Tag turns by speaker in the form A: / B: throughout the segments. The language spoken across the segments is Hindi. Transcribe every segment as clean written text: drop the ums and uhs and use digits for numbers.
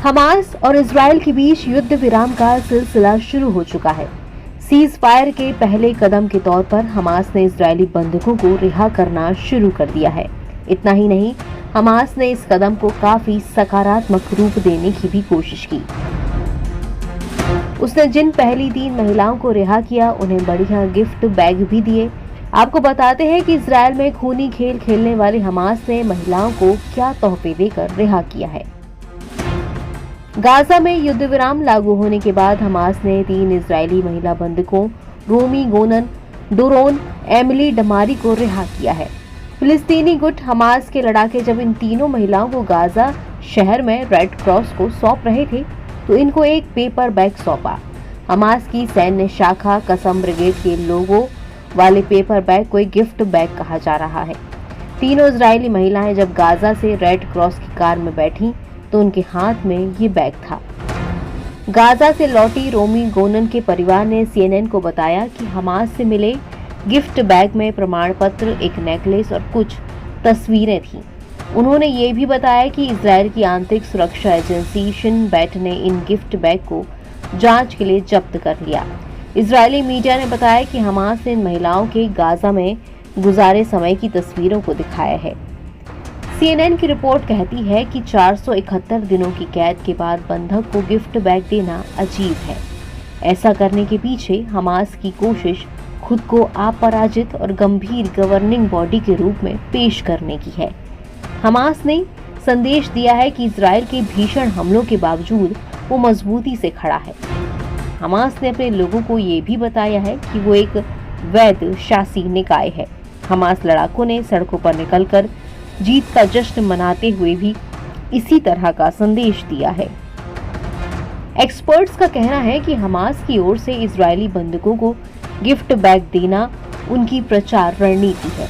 A: हमास और इजराइल के बीच युद्ध विराम का सिलसिला शुरू हो चुका है। सीज फायर के पहले कदम के तौर पर हमास ने इजरायली बंधकों को रिहा करना शुरू कर दिया है। इतना ही नहीं, हमास ने इस कदम को काफी सकारात्मक रूप देने की भी कोशिश की। उसने जिन पहली 3 महिलाओं को रिहा किया, उन्हें बढ़िया गिफ्ट बैग भी दिए। आपको बताते हैं कि इजराइल में खूनी खेल खेलने वाले हमास ने महिलाओं को क्या तोहफे देकर रिहा किया है। गाजा में युद्ध विराम लागू होने के बाद हमास ने 3 इजरायली महिला बंधकों रोमी गोनन, डोरोन, एमिली डमारी को रिहा किया है। फिलिस्तीनी गुट हमास के लड़ाके जब इन तीनों महिलाओं को गाजा शहर में रेड क्रॉस को सौंप रहे थे तो इनको एक पेपर बैग सौंपा। हमास की सैन्य शाखा कसम ब्रिगेड के लोगों वाले पेपर बैग को एक गिफ्ट बैग कहा जा रहा है। तीनों इजरायली महिलाएं जब गाजा से रेड क्रॉस की कार में बैठी तो उनके हाथ में ये बैग था। गाजा से लौटी रोमी गोनन के परिवार ने CNN को बताया कि हमास से मिले गिफ्ट बैग में प्रमाण पत्र, एक नेकलेस और कुछ तस्वीरें थीं। उन्होंने ये भी बताया कि इजराइल की आंतरिक सुरक्षा एजेंसी शिन बेट ने इन गिफ्ट बैग को जांच के लिए जब्त कर लिया। इजरायली मीडिया ने बताया कि हमास ने इन महिलाओं के गाजा में गुजारे समय की तस्वीरों को दिखाया है। CNN की रिपोर्ट कहती है कि 471 दिनों की कैद के बाद बंधक को गिफ्ट बैग देना अजीब है। ऐसा करने के पीछे हमास की कोशिश खुद को अपराजित और गंभीर गवर्निंग बॉडी के रूप में पेश करने की है। हमास ने संदेश दिया है कि इजराइल के भीषण हमलों के बावजूद वो मजबूती से खड़ा है। हमास ने अपने लोगों को ये भी बताया है कि वो एक वैध शासी निकाय है। हमास लड़ाकों ने सड़कों पर निकलकर जीत का जश्न मनाते हुए भी इसी तरह का संदेश दिया है। एक्सपर्ट्स का कहना है कि हमास की ओर से इजरायली बंधकों को गिफ्ट बैग देना उनकी प्रचार रणनीति है।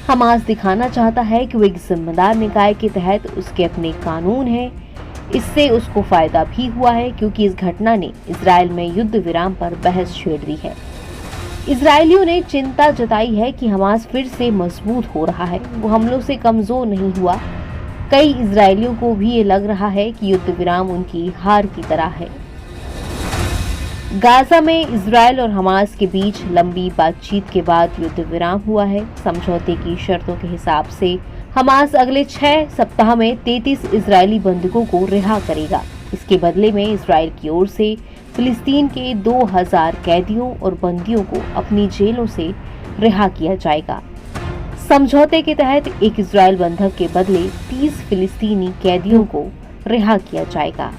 A: हमास दिखाना चाहता है कि वो एक जिम्मेदार निकाय के तहत उसके अपने कानून हैं। इससे उसको फायदा भी हुआ है क्योंकि इस घटना ने इजराइल में युद्ध विराम पर बहस छेड़ दी है। इजरायलियों ने चिंता जताई है कि हमास फिर से मजबूत हो रहा है, वो हमलों से कमजोर नहीं हुआ। कई इजरायलियों को भी ये लग रहा है कि युद्ध विराम उनकी हार की तरह है। गाजा में इजराइल और हमास के बीच लंबी बातचीत के बाद युद्ध विराम हुआ है। समझौते की शर्तों के हिसाब से हमास अगले 6 सप्ताह में 33 इजरायली बंधकों को रिहा करेगा। इसके बदले में इजराइल की ओर से फिलिस्तीन के 2000 कैदियों और बंदियों को अपनी जेलों से रिहा किया जाएगा। समझौते के तहत एक इजराइल बंधक के बदले 30 फिलिस्तीनी कैदियों को रिहा किया जाएगा।